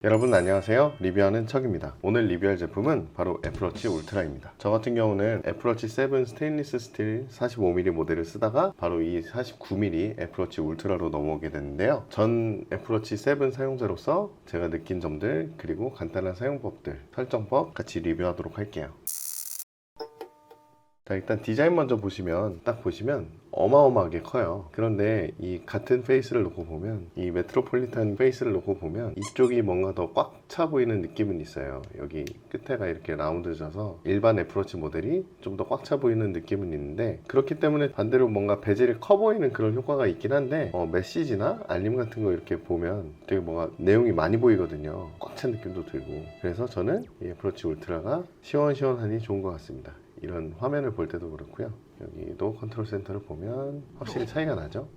여러분 안녕하세요. 리뷰하는 척입니다. 오늘 리뷰할 제품은 바로 애플워치 울트라입니다. 저 같은 경우는 애플워치 7 스테인리스 스틸 45mm 모델을 쓰다가 바로 이 49mm 애플워치 울트라로 넘어오게 됐는데요. 전 애플워치 7 사용자로서 제가 느낀 점들 그리고 간단한 사용법들, 설정법 같이 리뷰하도록 할게요. 자, 일단 디자인 먼저 보시면 딱 보시면 어마어마하게 커요. 그런데 이 같은 페이스를 놓고 보면 이 메트로폴리탄 페이스를 놓고 보면 이쪽이 뭔가 더 꽉 차 보이는 느낌은 있어요. 여기 끝에가 이렇게 라운드져서 일반 애플워치 모델이 좀 더 꽉 차 보이는 느낌은 있는데, 그렇기 때문에 반대로 뭔가 베젤이 커 보이는 그런 효과가 있긴 한데 메시지나 알림 같은 거 이렇게 보면 되게 뭔가 내용이 많이 보이거든요. 꽉 찬 느낌도 들고. 그래서 저는 이 애플워치 울트라가 시원시원하니 좋은 것 같습니다. 이런 화면을 볼 때도 그렇고요. 여기도 컨트롤 센터를 보면 확실히 차이가 나죠.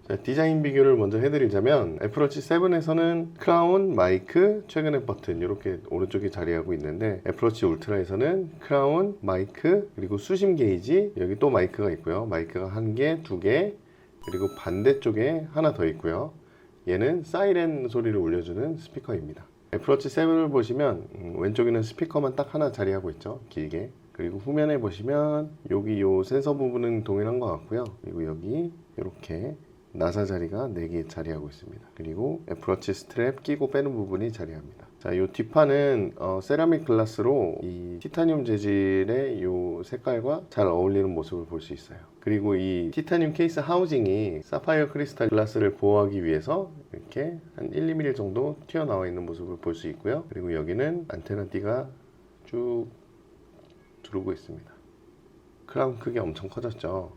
자, 디자인 비교를 먼저 해드리자면 애플워치 7에서는 크라운, 마이크, 최근의 버튼 이렇게 오른쪽에 자리하고 있는데, 애플워치 울트라에서는 크라운, 마이크, 그리고 수심 게이지, 여기 또 마이크가 있고요. 마이크가 1개, 2개, 그리고 반대쪽에 하나 더 있고요. 얘는 사이렌 소리를 울려주는 스피커입니다. 애플워치 7을 보시면 왼쪽에는 스피커만 딱 하나 자리하고 있죠, 길게. 그리고 후면에 보시면 여기 요 센서 부분은 동일한 것 같고요. 그리고 여기 이렇게 나사 자리가 4개 자리하고 있습니다. 그리고 애플워치 스트랩 끼고 빼는 부분이 자리합니다. 자, 이 뒷판은 세라믹 글라스로 이 티타늄 재질의 이 색깔과 잘 어울리는 모습을 볼 수 있어요. 그리고 이 티타늄 케이스 하우징이 사파이어 크리스탈 글라스를 보호하기 위해서 이렇게 한 1, 2mm 정도 튀어나와 있는 모습을 볼 수 있고요. 그리고 여기는 안테나 띠가 쭉 두르고 있습니다. 크라운 크기 엄청 커졌죠.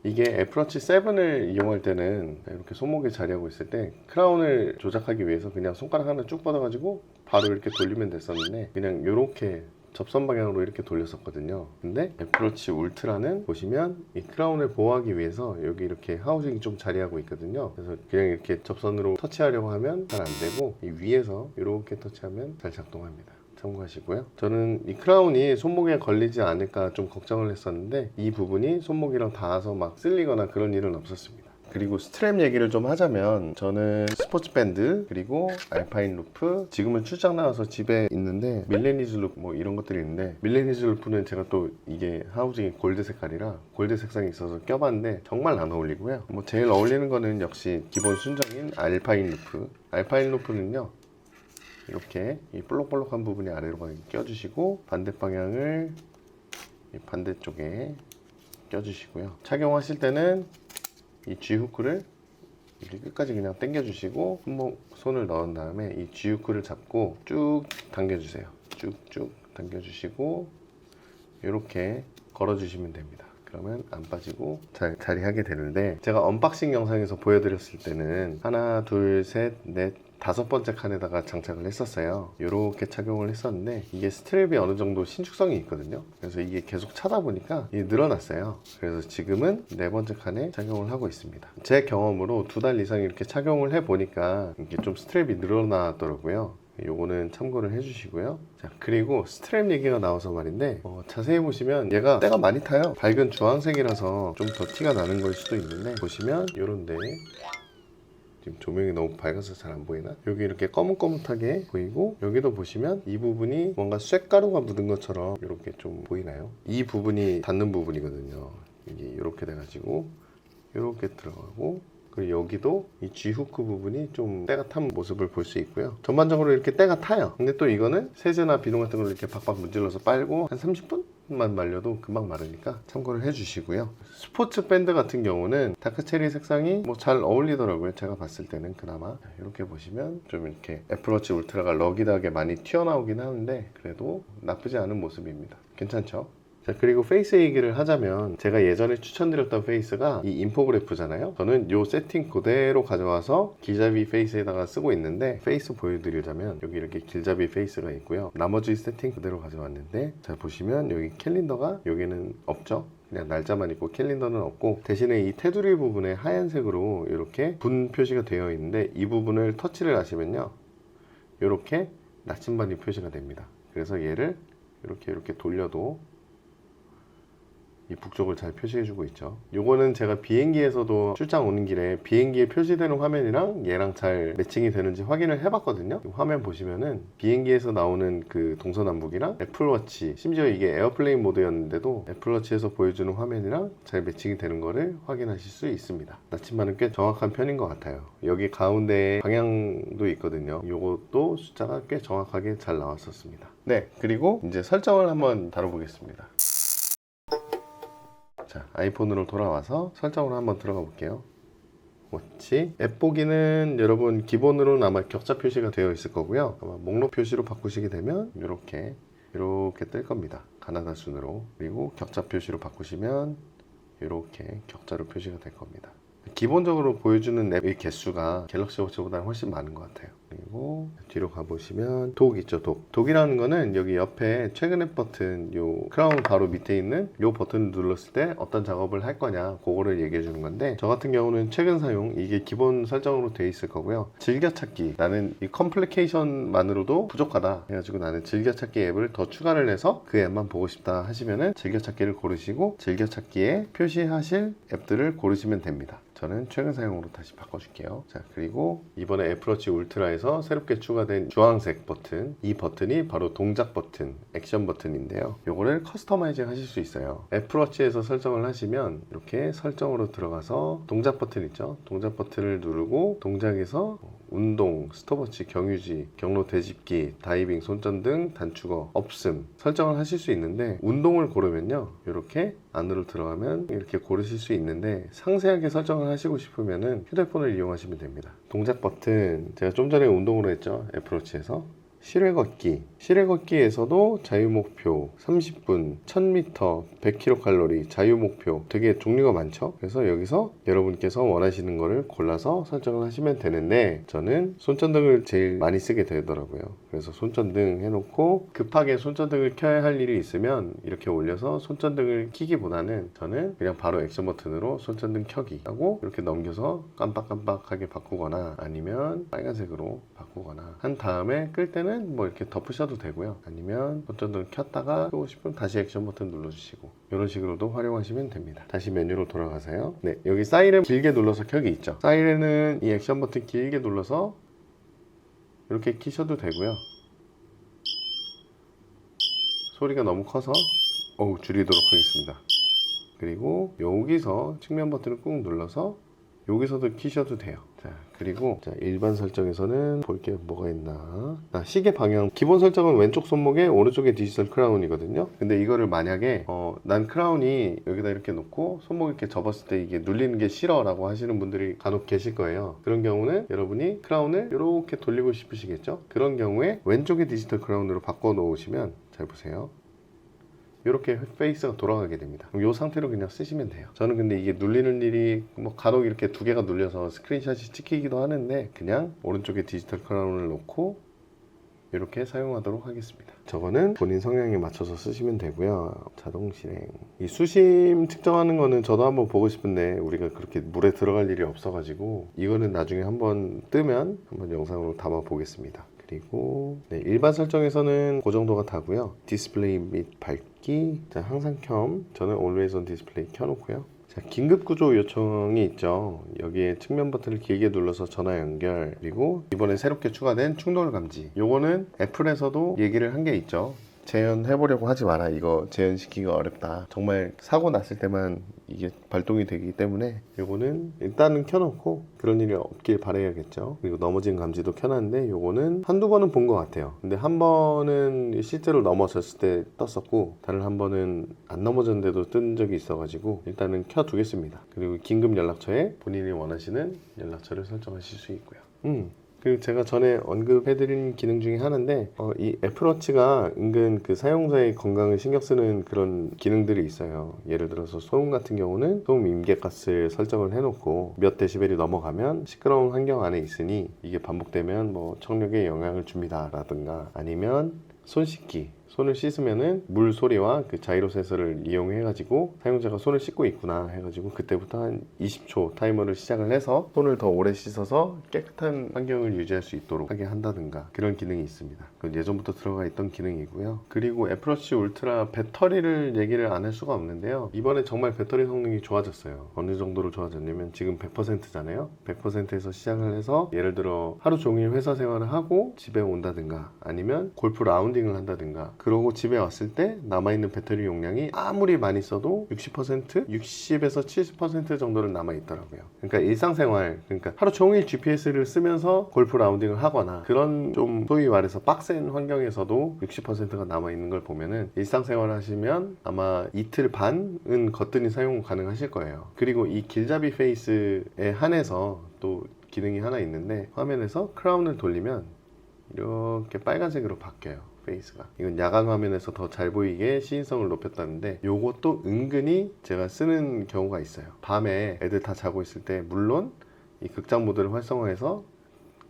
이게 애플워치 7을 이용할 때는 이렇게 손목에 자리하고 있을 때 크라운을 조작하기 위해서 그냥 손가락 하나 쭉 뻗어가지고 바로 이렇게 돌리면 됐었는데, 그냥 이렇게 접선 방향으로 이렇게 돌렸었거든요. 근데 애플워치 울트라는 보시면 이 크라운을 보호하기 위해서 여기 이렇게 하우징이 좀 자리하고 있거든요. 그래서 그냥 이렇게 접선으로 터치하려고 하면 잘 안 되고, 이 위에서 이렇게 터치하면 잘 작동합니다. 참고하시고요. 저는 이 크라운이 손목에 걸리지 않을까 좀 걱정을 했었는데, 이 부분이 손목이랑 닿아서 막 쓸리거나 그런 일은 없었습니다. 그리고 스트랩 얘기를 좀 하자면, 저는 스포츠 밴드 그리고 알파인 루프, 지금은 출장 나와서 집에 있는데 밀레니즈 루프 뭐 이런 것들이 있는데, 밀레니즈 루프는 제가 또 이게 하우징이 골드 색깔이라 골드 색상이 있어서 껴봤는데 정말 안 어울리고요. 뭐 제일 어울리는 거는 역시 기본 순정인 알파인 루프. 알파인 루프는요, 이렇게 이 볼록볼록한 부분이 아래로 껴주시고, 반대 방향을 이 반대쪽에 껴주시고요. 착용하실 때는 이 G 후크를 이렇게 끝까지 그냥 당겨주시고, 손을 넣은 다음에 이 G 후크를 잡고 쭉 당겨주세요. 쭉쭉 당겨주시고 이렇게 걸어주시면 됩니다. 그러면 안 빠지고 잘 자리하게 되는데, 제가 언박싱 영상에서 보여드렸을 때는 하나, 둘, 셋, 넷, 5번째 칸에다가 장착을 했었어요. 이렇게 착용을 했었는데, 이게 스트랩이 어느 정도 신축성이 있거든요. 그래서 이게 계속 차다 보니까 이게 늘어났어요. 그래서 지금은 4번째 칸에 착용을 하고 있습니다. 제 경험으로 2달 이상 이렇게 착용을 해보니까 이게 좀 스트랩이 늘어나더라고요. 요거는 참고를 해주시고요. 자, 그리고 스트랩 얘기가 나와서 말인데, 자세히 보시면 얘가 때가 많이 타요. 밝은 주황색이라서 좀 더 티가 나는 걸 수도 있는데, 보시면 요런데 지금 조명이 너무 밝아서 잘 안 보이나? 여기 이렇게 거뭇거뭇하게 보이고, 여기도 보시면 이 부분이 뭔가 쇳가루가 묻은 것처럼 이렇게 좀 보이나요? 이 부분이 닿는 부분이거든요. 이게 이렇게 돼가지고 이렇게 들어가고, 그리고 여기도 이 G 후크 부분이 좀 때가 탄 모습을 볼 수 있고요. 전반적으로 이렇게 때가 타요. 근데 또 이거는 세제나 비누 같은 걸 이렇게 박박 문질러서 빨고 한 30분만 말려도 금방 마르니까 참고를 해주시고요. 스포츠 밴드 같은 경우는 다크체리 색상이 뭐 잘 어울리더라고요. 제가 봤을 때는 그나마. 이렇게 보시면 좀 이렇게 애플워치 울트라가 러기드하게 많이 튀어나오긴 하는데, 그래도 나쁘지 않은 모습입니다. 괜찮죠? 자, 그리고 페이스 얘기를 하자면, 제가 예전에 추천드렸던 페이스가 이 인포그래프잖아요. 저는 이 세팅 그대로 가져와서 길잡이 페이스에다가 쓰고 있는데, 페이스 보여드리자면 여기 이렇게 길잡이 페이스가 있고요. 나머지 세팅 그대로 가져왔는데, 자 보시면 여기 캘린더가 여기는 없죠. 그냥 날짜만 있고 캘린더는 없고, 대신에 이 테두리 부분에 하얀색으로 이렇게 분 표시가 되어 있는데, 이 부분을 터치를 하시면요, 이렇게 나침반이 표시가 됩니다. 그래서 얘를 이렇게 돌려도 이 북쪽을 잘 표시해주고 있죠. 요거는 제가 비행기에서도 출장 오는 길에 비행기에 표시되는 화면이랑 얘랑 잘 매칭이 되는지 확인을 해봤거든요. 화면 보시면은 비행기에서 나오는 그 동서남북이랑 애플워치, 심지어 이게 에어플레인 모드였는데도 애플워치에서 보여주는 화면이랑 잘 매칭이 되는 거를 확인하실 수 있습니다. 나침반은 꽤 정확한 편인 것 같아요. 여기 가운데에 방향도 있거든요. 요것도 숫자가 꽤 정확하게 잘 나왔었습니다. 네, 그리고 이제 설정을 한번 다뤄보겠습니다. 자, 아이폰으로 돌아와서 설정으로 한번 들어가 볼게요. 워치 앱 보기는 여러분 기본으로는 아마 격자 표시가 되어 있을 거고요. 아마 목록 표시로 바꾸시게 되면 이렇게 뜰 겁니다. 가나다 순으로. 그리고 격자 표시로 바꾸시면 이렇게 격자로 표시가 될 겁니다. 기본적으로 보여주는 앱의 개수가 갤럭시 워치보다는 훨씬 많은 것 같아요. 그리고 뒤로 가보시면 독 있죠. 독이라는 거는 여기 옆에 최근 앱 버튼, 요 크라운 바로 밑에 있는 요 버튼을 눌렀을 때 어떤 작업을 할 거냐 그거를 얘기해 주는 건데, 저 같은 경우는 최근 사용, 이게 기본 설정으로 되어 있을 거고요. 즐겨찾기, 나는 이 컴플리케이션만으로도 부족하다 해가지고 나는 즐겨찾기 앱을 더 추가를 해서 그 앱만 보고 싶다 하시면은 즐겨찾기를 고르시고 즐겨찾기에 표시하실 앱들을 고르시면 됩니다. 저는 최근 사용으로 다시 바꿔줄게요. 자, 그리고 이번에 애플워치 울트라에서 새롭게 추가된 주황색 버튼, 이 버튼이 바로 동작 버튼, 액션 버튼인데요. 요거를 커스터마이징 하실 수 있어요. 애플워치에서 설정을 하시면 이렇게 설정으로 들어가서 동작 버튼 있죠. 동작 버튼을 누르고 동작에서 운동, 스톱워치, 경유지, 경로 되짚기, 다이빙, 손전등, 단축어, 없음 설정을 하실 수 있는데, 운동을 고르면요 이렇게 안으로 들어가면 이렇게 고르실 수 있는데, 상세하게 설정을 하시고 싶으면은 휴대폰을 이용하시면 됩니다. 동작 버튼, 제가 좀 전에 운동으로 했죠. 애플워치에서 실외 걷기에서도 자유목표 30분, 1000m, 100kcal 자유목표, 되게 종류가 많죠. 그래서 여기서 여러분께서 원하시는 거를 골라서 설정을 하시면 되는데, 저는 손전등을 제일 많이 쓰게 되더라고요. 그래서 손전등 해놓고 급하게 손전등을 켜야 할 일이 있으면 이렇게 올려서 손전등을 켜기보다는 저는 그냥 바로 액션 버튼으로 손전등 켜기 하고 이렇게 넘겨서 깜빡깜빡하게 바꾸거나 아니면 빨간색으로 바꾸거나 한 다음에 끌 때는 뭐 이렇게 덮으셔도 되고요. 아니면 손전등을 켰다가 끄고 싶으면 다시 액션 버튼 눌러주시고 이런 식으로도 활용하시면 됩니다. 다시 메뉴로 돌아가세요. 네, 여기 사이렌 길게 눌러서 켜기 있죠. 사이렌은 이 액션 버튼 길게 눌러서 이렇게 키셔도 되고요. 소리가 너무 커서 줄이도록 하겠습니다. 그리고 여기서 측면 버튼을 꾹 눌러서 여기서도 키셔도 돼요. 자, 그리고 일반 설정에서는 볼 게 뭐가 있나. 시계 방향 기본 설정은 왼쪽 손목에 오른쪽에 디지털 크라운이거든요. 근데 이거를 만약에 난 크라운이 여기다 이렇게 놓고 손목 이렇게 접었을 때 이게 눌리는 게 싫어 라고 하시는 분들이 간혹 계실 거예요. 그런 경우는 여러분이 크라운을 이렇게 돌리고 싶으시겠죠. 그런 경우에 왼쪽에 디지털 크라운으로 바꿔 놓으시면, 잘 보세요, 이렇게 페이스가 돌아가게 됩니다. 그럼 이 상태로 그냥 쓰시면 돼요. 저는 근데 이게 눌리는 일이 뭐 간혹 이렇게 두 개가 눌려서 스크린샷이 찍히기도 하는데, 그냥 오른쪽에 디지털 크라운을 놓고 이렇게 사용하도록 하겠습니다. 저거는 본인 성향에 맞춰서 쓰시면 되고요. 자동 실행, 이 수심 측정하는 거는 저도 한번 보고 싶은데 우리가 그렇게 물에 들어갈 일이 없어가지고 이거는 나중에 한번 뜨면 한번 영상으로 담아 보겠습니다. 그리고 일반 설정에서는 그 정도가 다고요. 디스플레이 및 밝기, 항상 켬, 저는 Always on 디스플레이 켜놓고요. 긴급 구조 요청이 있죠. 여기에 측면 버튼을 길게 눌러서 전화 연결, 그리고 이번에 새롭게 추가된 충돌 감지, 요거는 애플에서도 얘기를 한 게 있죠. 재현해보려고 하지 마라. 이거 재현시키기가 어렵다. 정말 사고 났을 때만 이게 발동이 되기 때문에 요거는 일단은 켜놓고 그런 일이 없길 바라야겠죠. 그리고 넘어진 감지도 켜놨는데 요거는 한두 번은 본 것 같아요. 근데 한 번은 실제로 넘어졌을 때 떴었고, 다른 한 번은 안 넘어졌는데도 뜬 적이 있어가지고 일단은 켜두겠습니다. 그리고 긴급 연락처에 본인이 원하시는 연락처를 설정하실 수 있고요. 그리고 제가 전에 언급해드린 기능 중에 하나인데, 이 애플워치가 은근 그 사용자의 건강을 신경 쓰는 그런 기능들이 있어요. 예를 들어서 소음 같은 경우는 소음 임계가스를 설정을 해놓고 몇 데시벨이 넘어가면 시끄러운 환경 안에 있으니 이게 반복되면 뭐 청력에 영향을 줍니다 라든가, 아니면 손 씻기, 손을 씻으면은 물 소리와 그 자이로 센서를 이용해가지고 사용자가 손을 씻고 있구나 해가지고 그때부터 한 20초 타이머를 시작을 해서 손을 더 오래 씻어서 깨끗한 환경을 유지할 수 있도록 하게 한다든가 그런 기능이 있습니다. 그건 예전부터 들어가 있던 기능이고요. 그리고 애플워치 울트라 배터리를 얘기를 안 할 수가 없는데요. 이번에 정말 배터리 성능이 좋아졌어요. 어느 정도로 좋아졌냐면 지금 100%잖아요. 100%에서 시작을 해서 예를 들어 하루 종일 회사 생활을 하고 집에 온다든가 아니면 골프 라운딩을 한다든가 그러고 집에 왔을 때 남아있는 배터리 용량이 아무리 많이 써도 60%? 60에서 70% 정도는 남아있더라고요. 그러니까 일상생활, 그러니까 하루 종일 GPS를 쓰면서 골프 라운딩을 하거나 그런 좀 소위 말해서 빡센 환경에서도 60%가 남아있는 걸 보면은 일상생활 하시면 아마 이틀 반은 거뜬히 사용 가능하실 거예요. 그리고 이 길잡이 페이스에 한해서 또 기능이 하나 있는데 화면에서 크라운을 돌리면 이렇게 빨간색으로 바뀌어요. 페이스가. 이건 야간 화면에서 더 잘 보이게 시인성을 높였다는데 요것도 은근히 제가 쓰는 경우가 있어요. 밤에 애들 다 자고 있을 때 물론 이 극장 모드를 활성화해서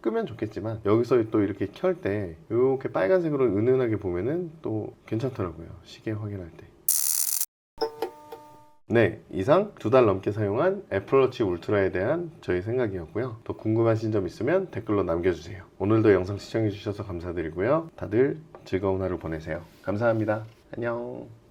끄면 좋겠지만 여기서 또 이렇게 켤 때 이렇게 빨간색으로 은은하게 보면은 또 괜찮더라고요. 시계 확인할 때. 네, 이상 2달 넘게 사용한 애플워치 울트라에 대한 저희 생각이었고요. 더 궁금하신 점 있으면 댓글로 남겨주세요. 오늘도 영상 시청해주셔서 감사드리고요. 다들 즐거운 하루 보내세요. 감사합니다. 안녕.